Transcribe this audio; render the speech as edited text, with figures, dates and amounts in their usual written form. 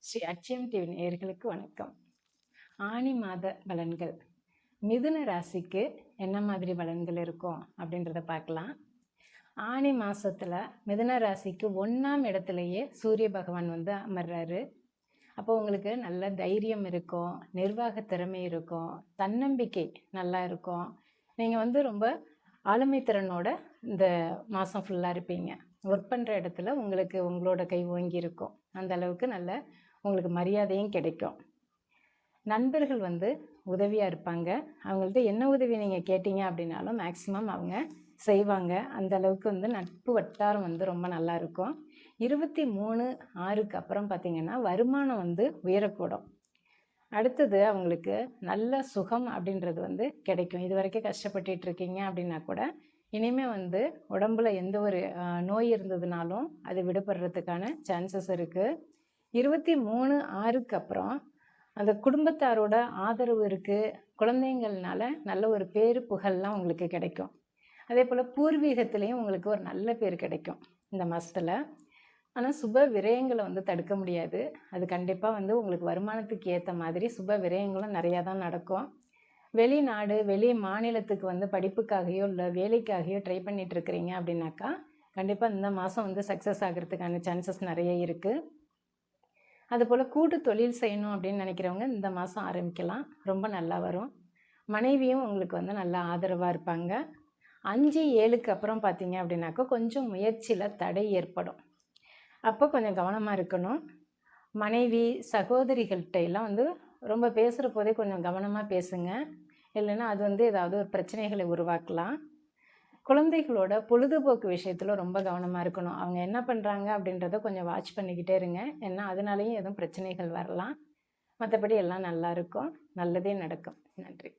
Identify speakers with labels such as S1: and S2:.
S1: Sri அட்சயம் TV நேயர்களுக்கு வணக்கம். ஆனி மாத பலன்கள். மிதுன ராசிக்கு என்ன மாதிரி பலன்கள் இருக்கும் அப்படின்றத பார்க்கலாம். ஆனி மாசத்துல மிதுன ராசிக்கு 1ஆம் இடத்துலயே சூரிய பகவான் வந்து அமர்றாரு. அப்போ உங்களுக்கு நல்ல தைரியம் இருக்கும், நிர்வாக திறமை இருக்கும், தன்னம்பிக்கை நல்லா இருக்கும். நீங்க வந்து ரொம்ப ஆளுமை திறனோட இந்த மாதம் ஃபுல்லாக இருப்பீங்க. ஒர்க் பண்ணுற இடத்துல உங்களுக்கு உங்களோட கை ஓங்கி இருக்கும். அந்த அளவுக்கு நல்ல உங்களுக்கு மரியாதையும் கிடைக்கும். நண்பர்கள் வந்து உதவியாக இருப்பாங்க. அவங்கள்ட்ட என்ன உதவி நீங்கள் கேட்டீங்க அப்படின்னாலும் மேக்ஸிமம் அவங்க செய்வாங்க. அந்த அளவுக்கு வந்து நட்பு வட்டாரம் வந்து ரொம்ப நல்லா இருக்கும். 23/6க்கு அப்புறம் பார்த்தீங்கன்னா வருமானம் வந்து உயரக்கூடும். அடுத்தது அவங்களுக்கு நல்ல சுகம் அப்படின்றது வந்து கிடைக்கும். இது வரைக்கும் கஷ்டப்பட்டுட்டு இருக்கீங்க அப்படின்னா கூட இனிமேல் வந்து உடம்புல எந்த ஒரு நோய் இருந்ததுனாலும் அது விடுபடுறதுக்கான சான்சஸ் இருக்குது. 23/6க்கு அப்புறம் அந்த குடும்பத்தாரோட ஆதரவு இருக்குது. குழந்தைங்கள்னால நல்ல ஒரு பேரு புகழ்லாம் உங்களுக்கு கிடைக்கும். அதே போல் பூர்வீகத்துலேயும் உங்களுக்கு ஒரு நல்ல பேர் கிடைக்கும் இந்த மாதத்தில். ஆனால் சுப விரயங்களை வந்து தடுக்க முடியாது. அது கண்டிப்பாக வந்து உங்களுக்கு வருமானத்துக்கு ஏற்ற மாதிரி சுப விரயங்களும் நிறையா தான் நடக்கும். வெளிநாடு வெளி மாநிலத்துக்கு வந்து படிப்புக்காகையோ இல்லை வேலைக்காகையோ ட்ரை பண்ணிட்டு இருக்கிறீங்க அப்படின்னாக்கா கண்டிப்பாக இந்த மாதம் வந்து சக்ஸஸ் ஆகிறதுக்கான சான்சஸ் நிறைய இருக்குது. அதுபோல் கூட்டு தொழில் செய்யணும் அப்படின்னு நினைக்கிறவங்க இந்த மாதம் ஆரம்பிக்கலாம். ரொம்ப நல்லா வரும். மனைவியும் உங்களுக்கு வந்து நல்லா ஆதரவாக இருப்பாங்க. 5/7க்கு அப்புறம் பார்த்தீங்க அப்படின்னாக்கா கொஞ்சம் முயற்சியில் தடை ஏற்படும். அப்போ கொஞ்சம் கவனமாக இருக்கணும். மனைவி சகோதரிகள்கிட்ட எல்லாம் வந்து ரொம்ப பேசுகிற போதே கொஞ்சம் கவனமாக பேசுங்க. இல்லைன்னா அது வந்து ஏதாவது ஒரு பிரச்சனைகளை உருவாக்கலாம். குழந்தைகளோட பொழுதுபோக்கு விஷயத்தில் ரொம்ப கவனமாக இருக்கணும். அவங்க என்ன பண்ணுறாங்க அப்படின்றத கொஞ்சம் வாட்ச் பண்ணிக்கிட்டே இருங்க. ஏன்னா அதனாலேயும் எதுவும் பிரச்சனைகள் வரலாம். மற்றபடி எல்லாம் நல்லா இருக்கும். நல்லதே நடக்கும். நன்றி.